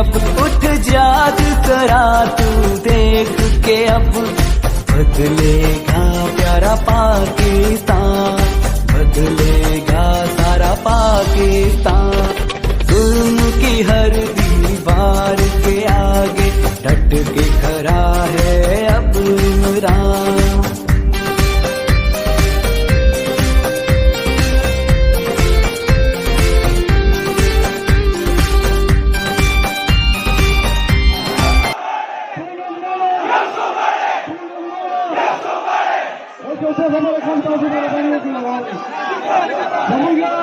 अब उठ जाग करा तू देख के अब बदलेगा प्यारा पाकिस्तान, बदलेगा सारा पाकिस्तान। जुल्म की हर दीवार के आगे डट के खड़ा है अब इमरान।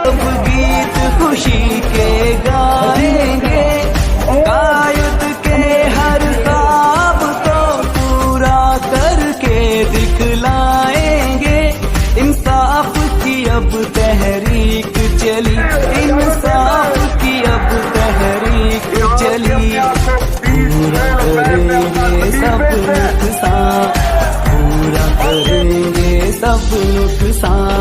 अब गीत खुशी के गाएंगे, कायद के हर ख्वाब को पूरा करके दिखलाएंगे। इंसाफ की अब तहरीक चली, इंसाफ की अब तहरीक चली। पूरा करेंगे सब नुकसान, पूरा करेंगे सब नुकसान।